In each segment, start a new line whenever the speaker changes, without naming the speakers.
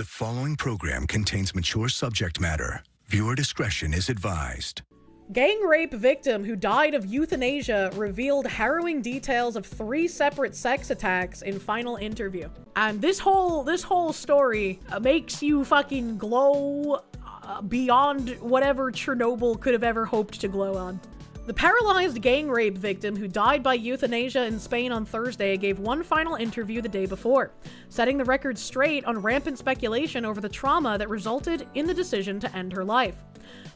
following program contains mature subject matter. Viewer discretion is advised.
Gang rape victim who died of euthanasia revealed harrowing details of 3 separate sex attacks in final interview. And this whole story makes you fucking glow beyond whatever Chernobyl could have ever hoped to glow on. The paralyzed gang rape victim who died by euthanasia in Spain on Thursday gave one final interview the day before, setting the record straight on rampant speculation over the trauma that resulted in the decision to end her life.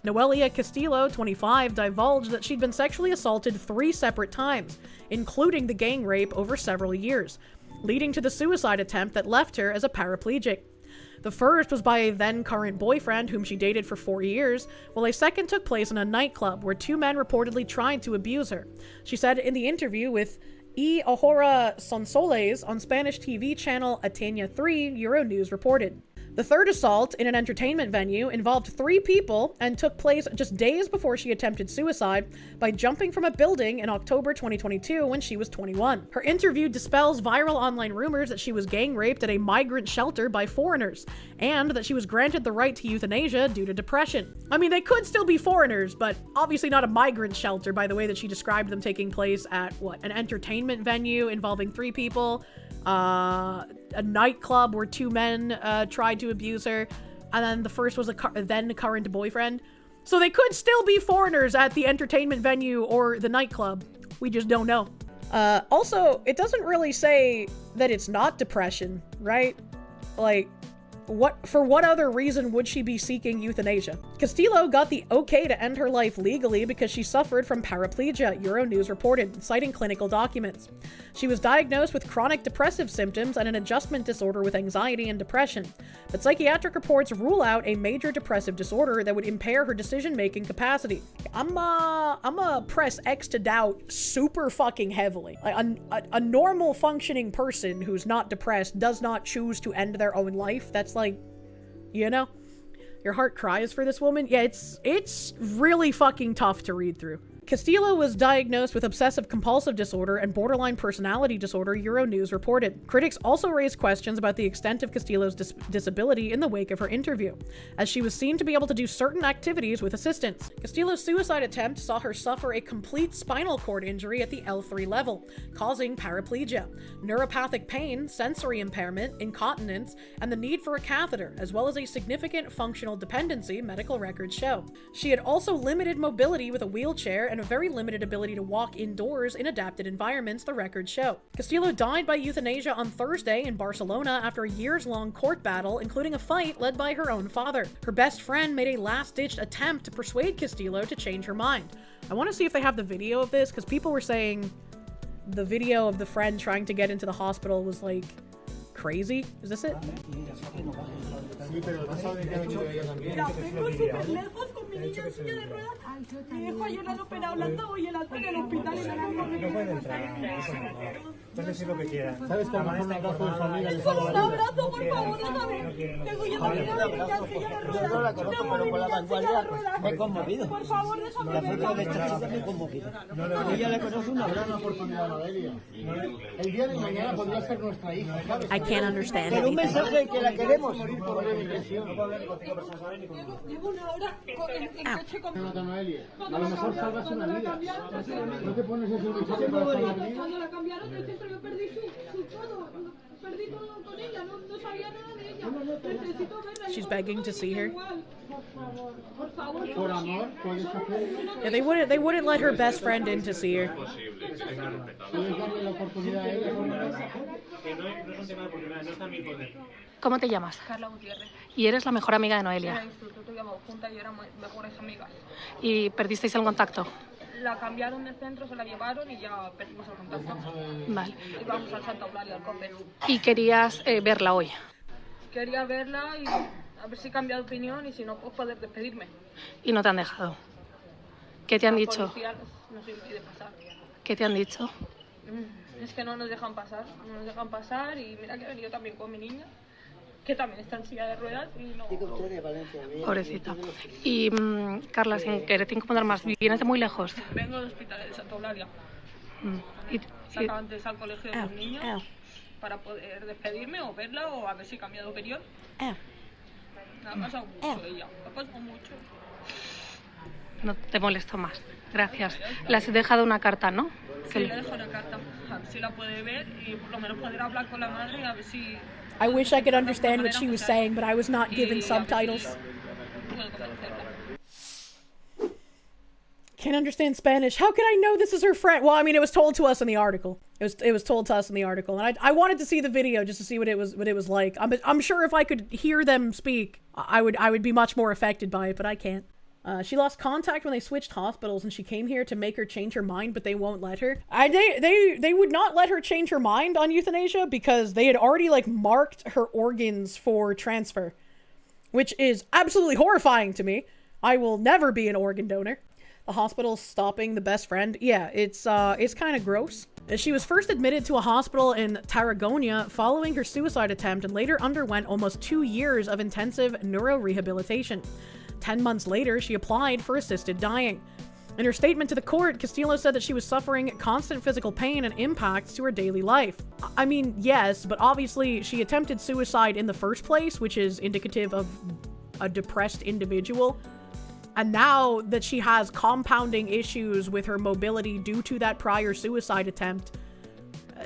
Noelia Castillo, 25, divulged that she'd been sexually assaulted 3 separate times, including the gang rape over several years, leading to the suicide attempt that left her as a paraplegic. The first was by a then-current boyfriend whom she dated for 4 years, while a second took place in a nightclub where 2 men reportedly tried to abuse her. She said in the interview with E. Ahora Sonsoles on Spanish TV channel Atena 3, Euronews reported. The third assault in an entertainment venue involved 3 people and took place just days before she attempted suicide by jumping from a building in October 2022 when she was 21. Her interview dispels viral online rumors that she was gang raped at a migrant shelter by foreigners, and that she was granted the right to euthanasia due to depression. I mean, they could still be foreigners, but obviously not a migrant shelter by the way that she described them taking place at, an entertainment venue involving 3 people, a nightclub where 2 men tried to abuse her, and then the first was a then current boyfriend. So they could still be foreigners at the entertainment venue or the nightclub. We just don't know. Also, it doesn't really say that it's not depression, right? Like, for what other reason would she be seeking euthanasia? Castillo got the okay to end her life legally because she suffered from paraplegia, Euronews reported, citing clinical documents. She was diagnosed with chronic depressive symptoms and an adjustment disorder with anxiety and depression, but psychiatric reports rule out a major depressive disorder that would impair her decision-making capacity. I'ma press X to doubt super fucking heavily. Like, a normal functioning person who's not depressed does not choose to end their own life. That's like, you know, your heart cries for this woman. Yeah, it's really fucking tough to read through. Castillo was diagnosed with obsessive-compulsive disorder and borderline personality disorder, Euronews reported. Critics also raised questions about the extent of Castillo's disability in the wake of her interview, as she was seen to be able to do certain activities with assistance. Castillo's suicide attempt saw her suffer a complete spinal cord injury at the L3 level, causing paraplegia, neuropathic pain, sensory impairment, incontinence, and the need for a catheter, as well as a significant functional dependency, medical records show. She had also limited mobility with a wheelchair and a very limited ability to walk indoors in adapted environments, the records show. Castillo died by euthanasia on Thursday in Barcelona after a years-long court battle, including a fight led by her own father. Her best friend made a last-ditch attempt to persuade Castillo to change her mind. I want to see if they have the video of this, because people were saying the video of the friend trying to get into the hospital was like crazy. Is this it?
Mi hijo ayer lo han operado, la han dado hoy el alta en el hospital y no puede entrar.
Entonces sí lo que quiera.
¿Sabes que un abrazo de familia? Solo un abrazo, por favor, déjame. Tengo yo también a mi hija en silla de ruedas.
Yo no la conozco, pero por la vanguardia me he conmovido.
Por favor, déjame
La
verla.
foto de esta chica me he conmovido. Ella le conoce una gran oportunidad, Noelia. El día de mañana podría ser nuestra hija, ¿sabes?
I can't understand
Pero un
anything.
mensaje que la queremos.
Llevo una hora en coche con...
Noelia,
Cuando la cambiaron,
no te pones ese mensaje para estar
cuando la cambiaron del centro, yo perdí su todo. Perdí todo con ella, no sabía nada de ella. Necesito verla.
She's begging to see her.
Por favor.
por amor, puedes hacer.
Yeah, they wouldn't let her best friend in to see her.
Puedes darle la oportunidad a ella.
Que no es un tema de oportunidad, no está en mi poder.
¿Cómo te llamas?
Carla Gutiérrez.
Y eres la mejor amiga de
Era
Noelia.
instituto, íbamos juntas y éramos mejores amigas.
¿Y perdisteis el contacto?
La cambiaron del centro, se la llevaron y ya perdimos el contacto.
Vale.
Íbamos al Santa Eulalia, al COPE.
¿Y querías verla hoy?
Quería verla y a ver si cambia de opinión y si no, pues poder despedirme.
Y no te han dejado. ¿Qué te han
La
dicho?
policía nos impide pasar.
¿Qué te han dicho?
Es que no nos dejan pasar, y mira que he venido también con mi niña, que también está en silla de ruedas y no...
Pobrecita. Y Carla, sin quererte incomodar más, ¿vienes de muy lejos?
Vengo del hospital de Santa Eulalia. Saca antes al colegio de los niños para poder despedirme o verla o a ver si cambia de opinión. ha pasado mucho ella, ha pasado mucho.
No te molesto más. Gracias. Le has dejado una carta, ¿no?
Sí, le dejo una carta, a ver si la puede ver y por lo menos poder hablar con la madre a ver si...
I wish I could understand what she was saying, but I was not given subtitles.
Puedo convencerla.
Can't understand Spanish. How could I know this is her friend? Well, I mean, it was told to us in the article. It was told to us in the article, and I wanted to see the video just to see what it was like. I'm sure if I could hear them speak, I would be much more affected by it, but I can't. She lost contact when they switched hospitals, and she came here to make her change her mind, but they won't let her. They would not let her change her mind on euthanasia because they had already like marked her organs for transfer, which is absolutely horrifying to me. I will never be an organ donor. The hospital stopping the best friend. Yeah, it's kind of gross. She was first admitted to a hospital in Tarragona following her suicide attempt and later underwent almost 2 years of intensive neurorehabilitation. 10 months later, she applied for assisted dying. In her statement to the court, Castillo said that she was suffering constant physical pain and impacts to her daily life. I mean, yes, but obviously she attempted suicide in the first place, which is indicative of a depressed individual. And now that she has compounding issues with her mobility due to that prior suicide attempt,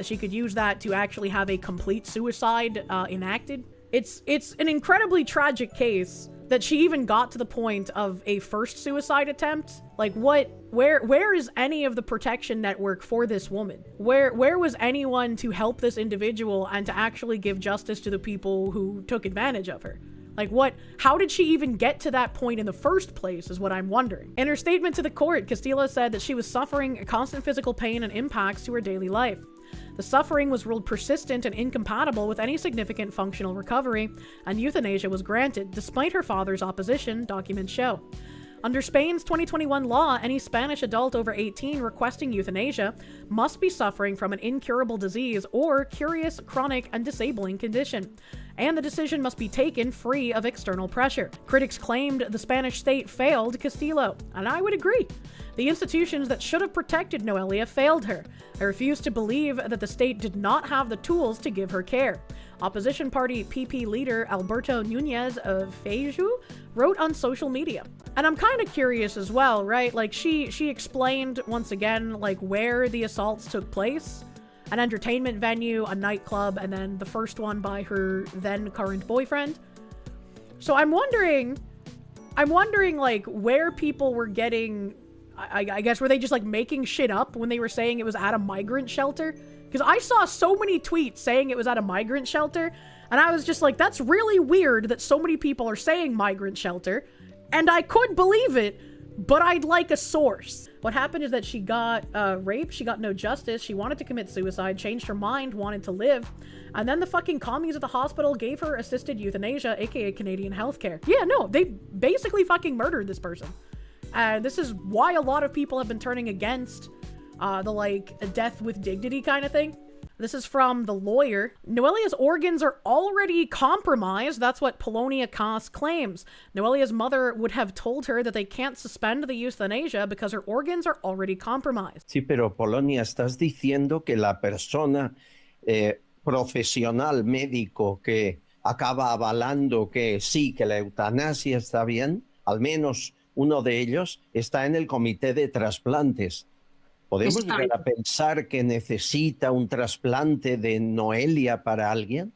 she could use that to actually have a complete suicide enacted. It's an incredibly tragic case that she even got to the point of a first suicide attempt. Like where is any of the protection network for this woman? Where was anyone to help this individual and to actually give justice to the people who took advantage of her? Like how did she even get to that point in the first place is what I'm wondering. In her statement to the court, Castillo said that she was suffering constant physical pain and impacts to her daily life. The suffering was ruled persistent and incompatible with any significant functional recovery, and euthanasia was granted, despite her father's opposition, documents show. Under Spain's 2021 law, any Spanish adult over 18 requesting euthanasia must be suffering from an incurable disease or curious, chronic, and disabling condition, and the decision must be taken free of external pressure. Critics claimed the Spanish state failed Castillo, and I would agree. The institutions that should have protected Noelia failed her. I refuse to believe that the state did not have the tools to give her care. Opposition party PP leader Alberto Núñez of Feiju wrote on social media. And I'm kind of curious as well, right? Like she explained once again like where the assaults took place. An entertainment venue, a nightclub, and then the first one by her then current boyfriend. So I'm wondering like where people were getting, I guess, were they just like making shit up when they were saying it was at a migrant shelter? Because I saw so many tweets saying it was at a migrant shelter, and I was just like, that's really weird that so many people are saying migrant shelter, and I could believe it, but I'd like a source. What happened is that she got raped, she got no justice, she wanted to commit suicide, changed her mind, wanted to live, and then the fucking commies at the hospital gave her assisted euthanasia, aka Canadian healthcare. Yeah, no, they basically fucking murdered this person. And this is why a lot of people have been turning against the like death with dignity kind of thing. This is from the lawyer. Noelia's organs are already compromised. That's what Polonia Cas claims. Noelia's mother would have told her that they can't suspend the euthanasia because her organs are already compromised.
Sí, pero Polonia, estás diciendo que la persona profesional médico que acaba avalando que sí, que la eutanasia está bien, al menos uno de ellos está en el comité de trasplantes. ¿Podemos llegar a pensar que necesita un trasplante de Noelia para alguien?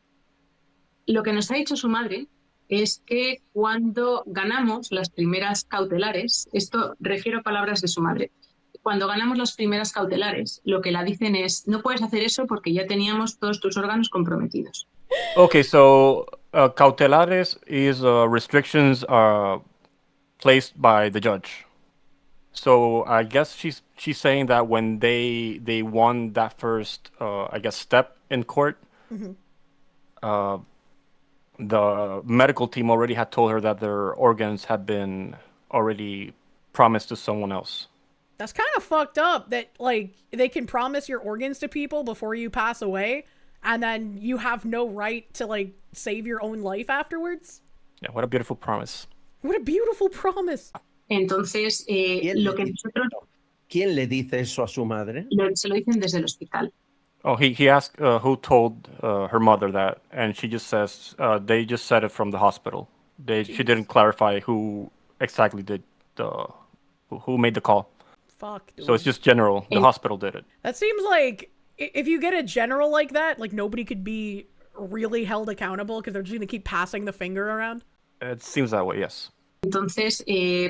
Lo que nos ha dicho su madre es que cuando ganamos las primeras cautelares, esto refiero a palabras de su madre, cuando ganamos las primeras cautelares, lo que la dicen es, no puedes hacer eso porque ya teníamos todos tus órganos comprometidos.
Okay, so cautelares is restrictions placed by the judge. So I guess she's saying that when they won that first I guess step in court, the medical team already had told her that their organs had been already promised to someone else.
That's kind of fucked up that like they can promise your organs to people before you pass away and then you have no right to like save your own life afterwards.
Yeah, what a beautiful promise.
What a beautiful promise.
Entonces, lo que nosotros...
¿Quién le dice eso a su madre?
Se lo dicen desde el hospital.
Oh, he asked who told her mother that, and she just says they just said it from the hospital. She didn't clarify who exactly did who made the call.
Fuck, dude.
So it's just general. The hospital did it.
That seems like if you get a general like that, like nobody could be really held accountable because they're just gonna keep passing the finger around.
It seems that way, yes.
Entonces,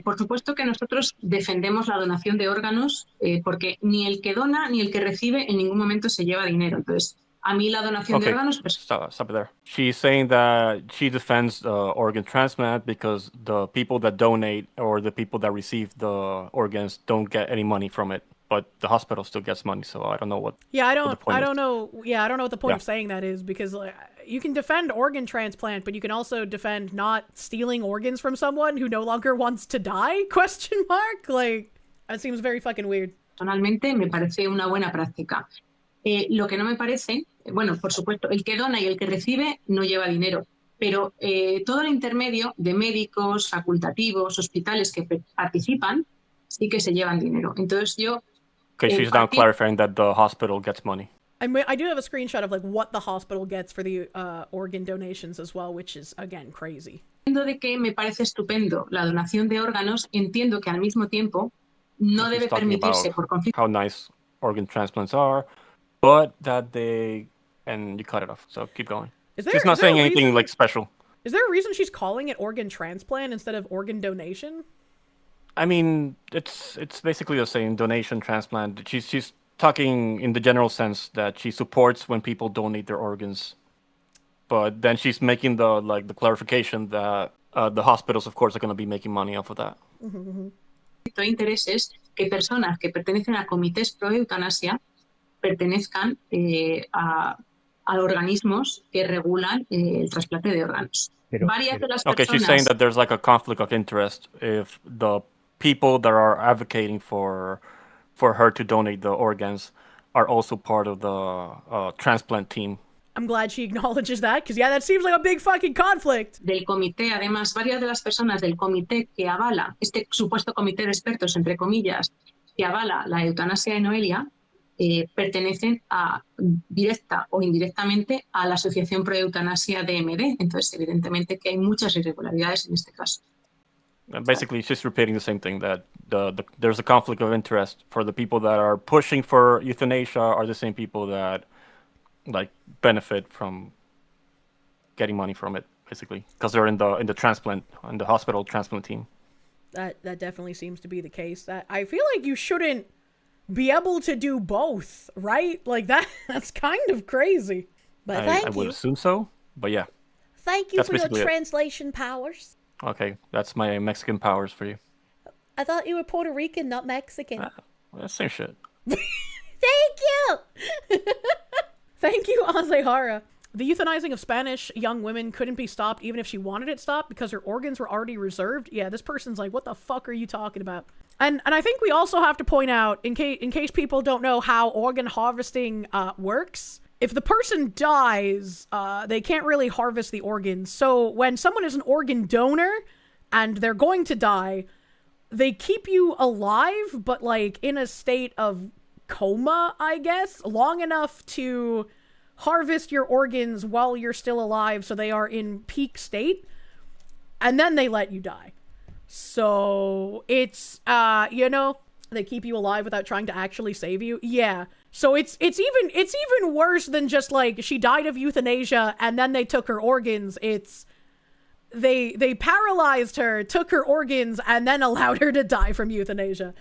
por supuesto que nosotros defendemos la donación de órganos porque ni el que dona ni el que recibe en ningún momento se lleva dinero. Entonces, a mí la donación de órganos... Pues...
Stop it there. She's saying that she defends organ transplant because the people that donate or the people that receive the organs don't get any money from it. But the hospital still gets money, so I don't know what.
Yeah, I don't know. Yeah, I don't know what the point of saying that is, because like, you can defend organ transplant, but you can also defend not stealing organs from someone who no longer wants to die? ? Like, that seems very fucking weird.
Personalmente me parece una buena práctica. Lo que no me parece, bueno, por supuesto, el que dona y el que recibe no lleva dinero, pero todo el intermedio de médicos, facultativos, hospitales que participan, sí que se llevan dinero. Entonces yo...
Okay, she's now clarifying that the hospital gets money.
I do have a screenshot of like what the hospital gets for the organ donations as well, which is, again, crazy.
Entiendo de que me parece estupendo la donación de órganos, entiendo que al mismo tiempo no debe permitirse por conflicto.
How nice organ transplants are, but that they... And you cut it off, so keep going. She's not saying anything like special.
Is there a reason she's calling it organ transplant instead of organ donation?
I mean, it's basically the same, donation, transplant. She's talking in the general sense that she supports when people donate their organs, but then she's making the clarification that the hospitals, of course, are going to be making money off of that.
De intereses que personas que pertenecen a comités pro eutanasia pertenezcan a organismos que regulan el trasplante de órganos. Varias de las personas...
Okay, she's saying that there's like a conflict of interest if the people that are advocating for her to donate the organs are also part of the transplant team.
I'm glad she acknowledges that, because yeah, that seems like a big fucking conflict.
Del comité, además, varias de las personas del comité que avala, este supuesto comité de expertos, entre comillas, que avala la eutanasia de Noelia, pertenecen directa o indirectamente a la Asociación Pro Eutanasia DMD. Entonces, evidentemente que hay muchas irregularidades en este caso.
Basically, she's repeating the same thing, that there's a conflict of interest for the people that are pushing for euthanasia are the same people that like benefit from getting money from it, basically, because they're in the transplant, in the hospital transplant team.
That definitely seems to be the case. That I feel like you shouldn't be able to do both, right? Like that's kind of crazy. But
I would assume so, but yeah.
Thank you for your translation powers.
Okay, that's my Mexican powers for you.
I thought you were Puerto Rican, not Mexican.
Well, that's same shit.
Thank you! Thank you, Azehara. The euthanizing of Spanish young women couldn't be stopped even if she wanted it stopped because her organs were already reserved. Yeah, this person's like, what the fuck are you talking about? And I think we also have to point out, in case people don't know how organ harvesting works, if the person dies, they can't really harvest the organs. So when someone is an organ donor and they're going to die, they keep you alive, but like in a state of coma, I guess, long enough to harvest your organs while you're still alive so they are in peak state, and then they let you die. So it's, they keep you alive without trying to actually save you. Yeah. So it's even worse than just like she died of euthanasia and then they took her organs. It's they paralyzed her, took her organs, and then allowed her to die from euthanasia.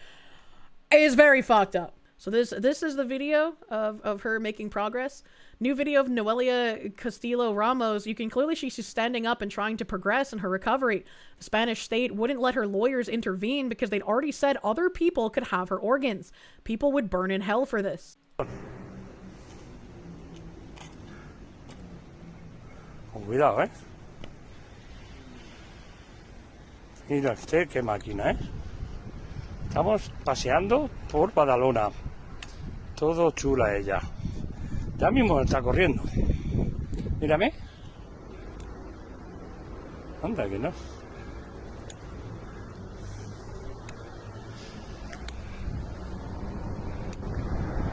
It is very fucked up. So this is the video of her making progress. New video of Noelia Castillo Ramos. You can clearly see she's standing up and trying to progress in her recovery. The Spanish state wouldn't let her lawyers intervene because they'd already said other people could have her organs. People would burn in hell for this.
Con cuidado, ¿eh? Mira usted qué máquina, ¿eh? Estamos paseando por Badalona. Todo chula ella. Ya mismo está corriendo. Mírame. Anda que no.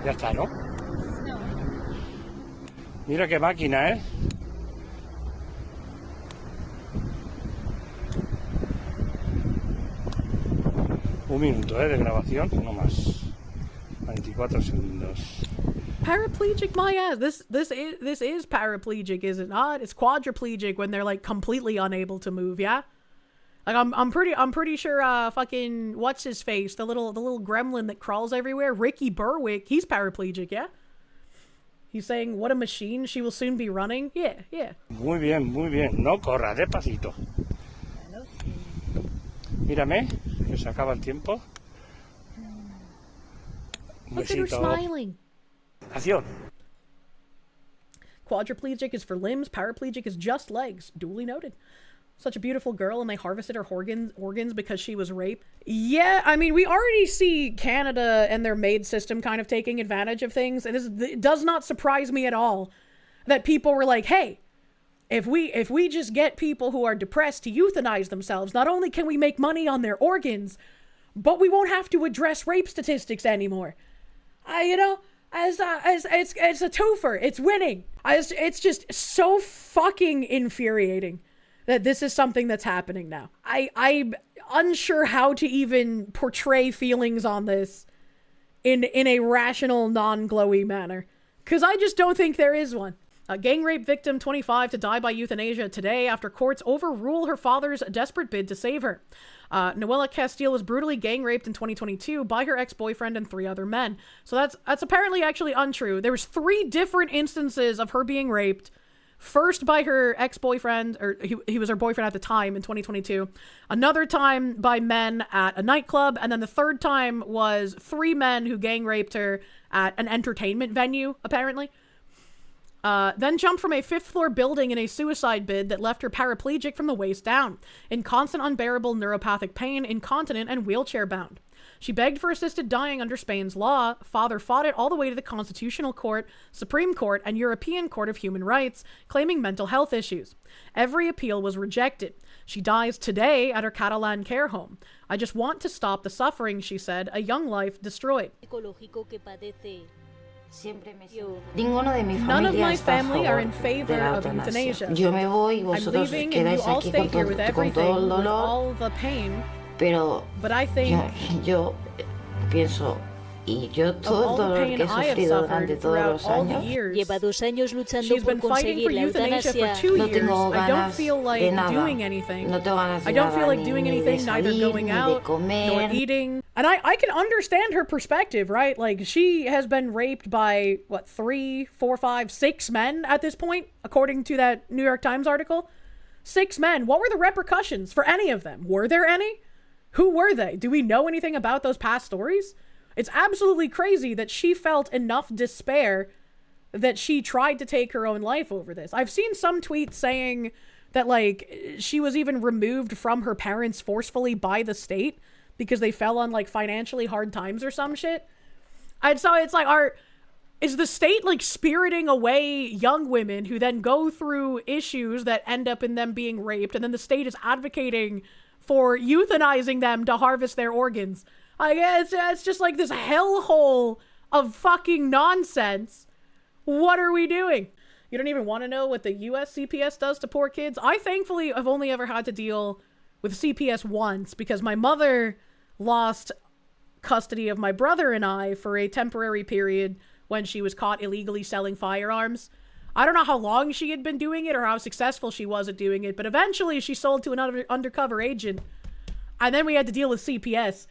Ya está, ¿no? No. Mira qué máquina, ¿eh? Un minuto de grabación, no más. 24 segundos.
Paraplegic my ass. This is paraplegic, is it not? It's quadriplegic when they're like completely unable to move, yeah? Like I'm pretty sure fucking what's his face, the little gremlin that crawls everywhere, Ricky Berwick, he's paraplegic, yeah? He's saying what a machine, she will soon be running. Yeah.
Muy bien, no corra, despacito. Mírame, que se acaba el tiempo. Un
Look at her
besito.
smiling.
Acción.
Quadriplegic is for limbs, paraplegic is just legs. Duly noted. Such a beautiful girl, and they harvested her organs because she was raped. Yeah, I mean, we already see Canada and their MAID system kind of taking advantage of things. It does not surprise me at all that people were like, hey, if we just get people who are depressed to euthanize themselves, not only can we make money on their organs, but we won't have to address rape statistics anymore. You know, it's a twofer. It's winning. It's just so fucking infuriating that this is something that's happening now. I'm unsure how to even portray feelings on this in a rational, non-glowy manner. Because I just don't think there is one. A gang rape victim 25 to die by euthanasia today after courts overrule her father's desperate bid to save her. Noelia Castillo was brutally gang raped in 2022 by her ex-boyfriend and 3 other men. So that's apparently actually untrue. There was 3 different instances of her being raped. First by her ex-boyfriend, or he was her boyfriend at the time in 2022. Another time by men at a nightclub. And then the third time was 3 men who gang raped her at an entertainment venue, apparently. Then jumped from a 5th floor building in a suicide bid that left her paraplegic from the waist down, in constant unbearable neuropathic pain, incontinent, and wheelchair bound. She begged for assisted dying under Spain's law. Father fought it all the way to the Constitutional Court, Supreme Court, and European Court of Human Rights, claiming mental health issues. Every appeal was rejected. She dies today at her Catalan care home. I just want to stop the suffering, she said, a young life destroyed. None of my family are in favor of euthanasia. I'm leaving and you all stay here with everything, with all the pain. But I think
yo pienso, y yo todo el dolor que he sufrido durante todos los años,
lleva 2 años luchando
she's
por
been fighting for
conseguir la
euthanasia for
eutanasia.
2
no
years.
tengo
I don't
ganas
feel like
de nada.
doing anything.
No tengo ganas de
I don't
nada,
feel like
ni-
doing
ni de
anything, neither
salir,
going
ni de
out,
comer.
nor eating. And I can understand her perspective, right? Like, she has been raped by, 3, 4, 5, 6 men at this point, according to that New York Times article. 6 men. What were the repercussions for any of them? Were there any? Who were they? Do we know anything about those past stories? It's absolutely crazy that she felt enough despair that she tried to take her own life over this. I've seen some tweets saying that, like, she was even removed from her parents forcefully by the state because they fell on, like, financially hard times or some shit. And so it's like, is the state, like, spiriting away young women who then go through issues that end up in them being raped, and then the state is advocating for euthanizing them to harvest their organs? I guess it's just like this hellhole of fucking nonsense. What are we doing? You don't even want to know what the US CPS does to poor kids? I thankfully have only ever had to deal with CPS once because my mother lost custody of my brother and I for a temporary period when she was caught illegally selling firearms. I don't know how long she had been doing it or how successful she was at doing it, but eventually she sold to another undercover agent. And then we had to deal with CPS.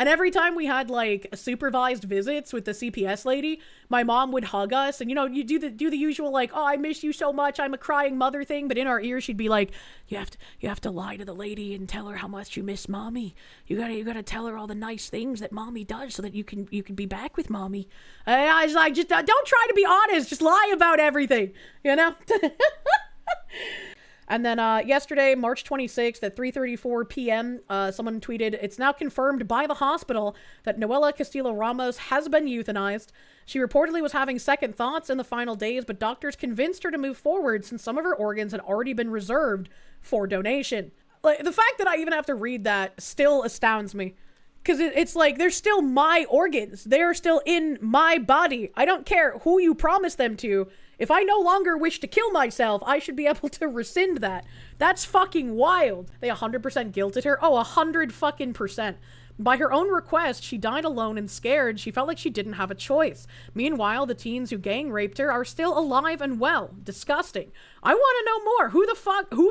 And every time we had, like, supervised visits with the CPS lady, my mom would hug us. And, you know, you do the usual, like, oh, I miss you so much, I'm a crying mother thing. But in our ear, she'd be like, you have to lie to the lady and tell her how much you miss mommy. You gotta tell her all the nice things that mommy does so that you can be back with mommy. I was like, just don't try to be honest. Just lie about everything, you know? And then yesterday, March 26th at 3:34 p.m., someone tweeted, it's now confirmed by the hospital that Noelia Castillo Ramos has been euthanized. She reportedly was having second thoughts in the final days, but doctors convinced her to move forward since some of her organs had already been reserved for donation. Like, the fact that I even have to read that still astounds me. Because it's like, they're still my organs. They're still in my body. I don't care who you promise them to. If I no longer wish to kill myself, I should be able to rescind that. That's fucking wild. They 100% guilted her? Oh, 100 fucking %. By her own request, she died alone and scared. She felt like she didn't have a choice. Meanwhile, the teens who gang raped her are still alive and well. Disgusting. I want to know more. Who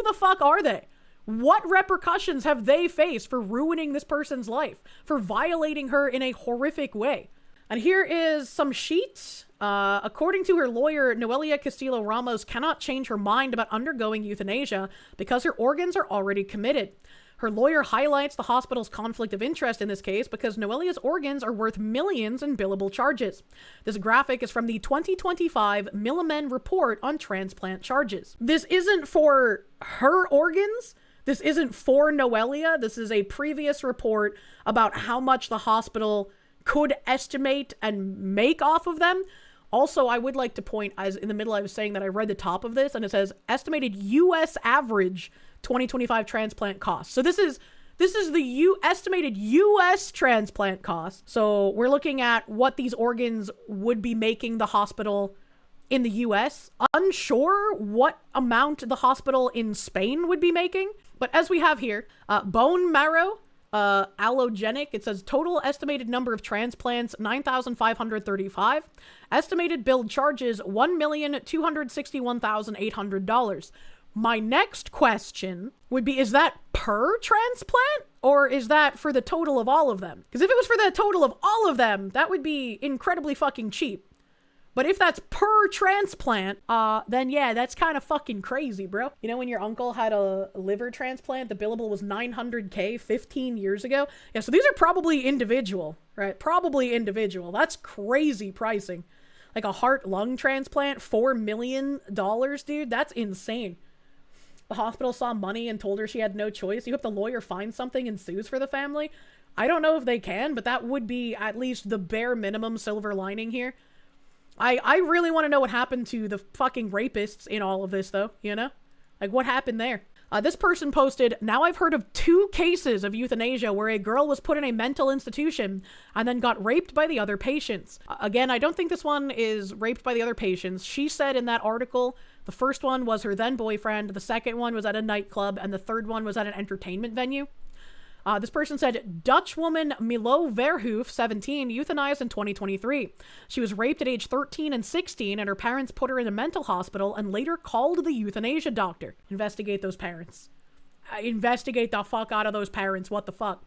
the fuck are they? What repercussions have they faced for ruining this person's life? For violating her in a horrific way? And here is some sheets. According to her lawyer, Noelia Castillo Ramos cannot change her mind about undergoing euthanasia because her organs are already committed. Her lawyer highlights the hospital's conflict of interest in this case because Noelia's organs are worth millions in billable charges. This graphic is from the 2025 Milliman report on transplant charges. This isn't for her organs. This isn't for Noelia. This is a previous report about how much the hospital could estimate and make off of them. Also, I would like to point, as in the middle I was saying that I read the top of this, and it says estimated U.S. average 2025 transplant costs. So this is the estimated U.S. transplant cost. So we're looking at what these organs would be making the hospital in the U.S. Unsure what amount the hospital in Spain would be making. But as we have here, bone marrow, allogenic, it says total estimated number of transplants, 9,535. Estimated billed charges, $1,261,800. My next question would be, is that per transplant? Or is that for the total of all of them? Because if it was for the total of all of them, that would be incredibly fucking cheap. But if that's per transplant, then yeah, that's kind of fucking crazy, bro. You know when your uncle had a liver transplant, the billable was $900K 15 years ago? Yeah, so these are probably individual, right? Probably individual. That's crazy pricing. Like a heart-lung transplant, $4 million, dude. That's insane. The hospital saw money and told her she had no choice. You hope the lawyer finds something and sues for the family? I don't know if they can, but that would be at least the bare minimum silver lining here. I really want to know what happened to the fucking rapists in all of this, though, you know? Like, what happened there? This person posted, now I've heard of 2 cases of euthanasia where a girl was put in a mental institution and then got raped by the other patients. Again, I don't think this one is raped by the other patients. She said in that article, the first one was her then boyfriend, the second one was at a nightclub, and the third one was at an entertainment venue. This person said, Dutch woman Milo Verhoef, 17, euthanized in 2023. She was raped at age 13 and 16, and her parents put her in a mental hospital and later called the euthanasia doctor. Investigate those parents. Investigate the fuck out of those parents. What the fuck?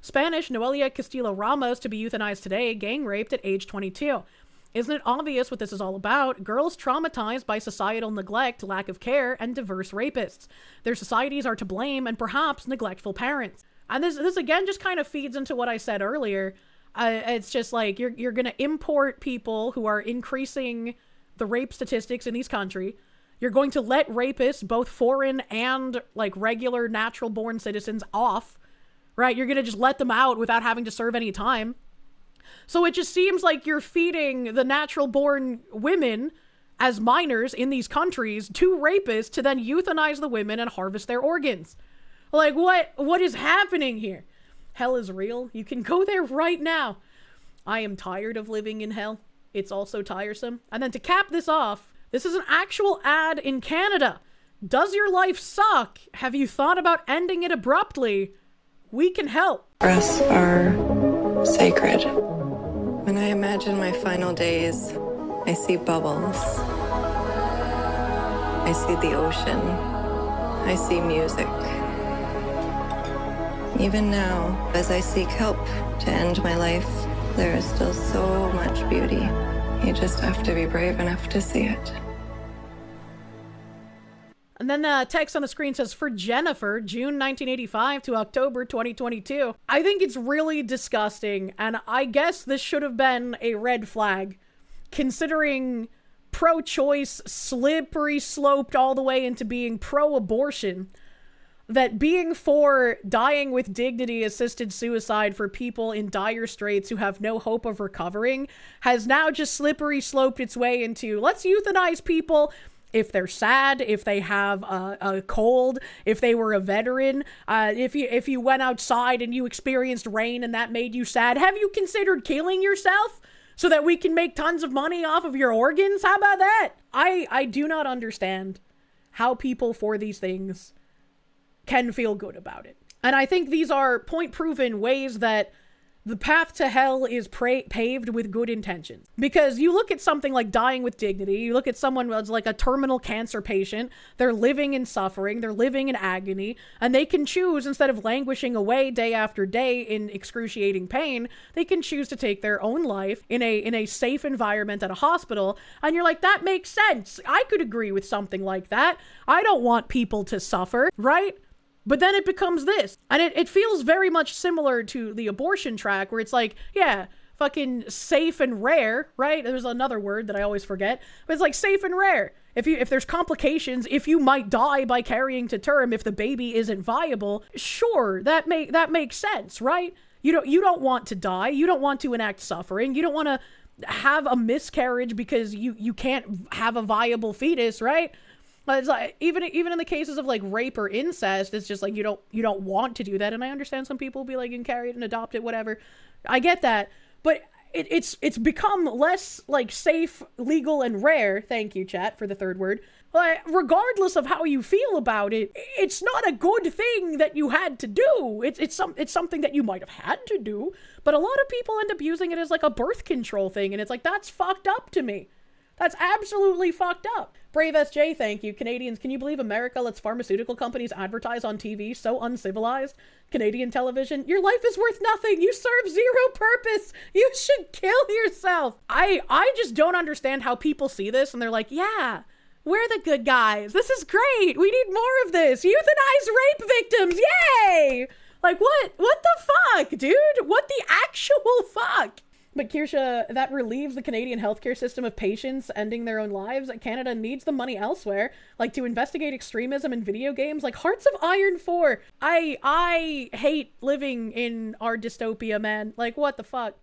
Spanish Noelia Castillo Ramos to be euthanized today, gang raped at age 22. Isn't it obvious what this is all about? Girls traumatized by societal neglect, lack of care, and diverse rapists. Their societies are to blame and perhaps neglectful parents. And this again just kind of feeds into what I said earlier. It's just like you're going to import people who are increasing the rape statistics in these countries. You're going to let rapists, both foreign and like regular natural born citizens, off, right? You're going to just let them out without having to serve any time. So it just seems like you're feeding the natural born women as minors in these countries to rapists to then euthanize the women and harvest their organs. Like, what is happening here? Hell is real. You can go there right now. I am tired of living in hell. It's also tiresome. And then to cap this off, this is an actual ad in Canada. Does your life suck? Have you thought about ending it abruptly? We can help.
Breaths are sacred. When I imagine my final days, I see bubbles. I see the ocean. I see music. Even now, as I seek help to end my life, there is still so much beauty. You just have to be brave enough to see it.
And then the text on the screen says, for Jennifer, June 1985 to October 2022. I think it's really disgusting, and I guess this should have been a red flag, considering pro-choice slippery sloped all the way into being pro-abortion. That being for dying with dignity assisted suicide for people in dire straits who have no hope of recovering has now just slippery sloped its way into let's euthanize people if they're sad, if they have a cold, if they were a veteran, if you went outside and you experienced rain and that made you sad. Have you considered killing yourself? so that we can make tons of money off of your organs? How about that? I do not understand how people for these things can feel good about it. And I think these are point-proven ways that the path to hell is paved with good intentions. Because you look at something like dying with dignity, you look at someone who's like a terminal cancer patient, they're living in suffering, they're living in agony, and they can choose, instead of languishing away day after day in excruciating pain, they can choose to take their own life in a safe environment at a hospital. And you're like, that makes sense. I could agree with something like that. I don't want people to suffer, right? But then it becomes this. And it feels very much similar to the abortion track, where it's like, yeah, fucking safe and rare, right? There's another word that I always forget, but it's like safe and rare. If there's complications, if you might die by carrying to term, if the baby isn't viable, sure, that makes sense, right? You don't want to die. You don't want to enact suffering. You don't want to have a miscarriage because you can't have a viable fetus, right? It's like, even in the cases of like rape or incest, it's just like you don't want to do that. And I understand some people will be like, you can carry it and adopt it, whatever. I get that, but it's become less like safe, legal, and rare. Thank you, chat, for the third word. But regardless of how you feel about it, it's not a good thing that you had to do. It's something that you might have had to do, but a lot of people end up using it as like a birth control thing, and it's like, that's fucked up to me. That's absolutely fucked up. Brave SJ, thank you. Canadians, can you believe America lets pharmaceutical companies advertise on TV? So uncivilized. Canadian television, your life is worth nothing. You serve zero purpose. You should kill yourself. I just don't understand how people see this and they're like, yeah, we're the good guys. This is great. We need more of this. Euthanize rape victims. Yay! Like, what the fuck, dude? What the actual fuck? But Kirsche, that relieves the Canadian healthcare system of patients ending their own lives. Canada needs the money elsewhere, like to investigate extremism in video games, like Hearts of Iron 4. I hate living in our dystopia, man. Like, what the fuck?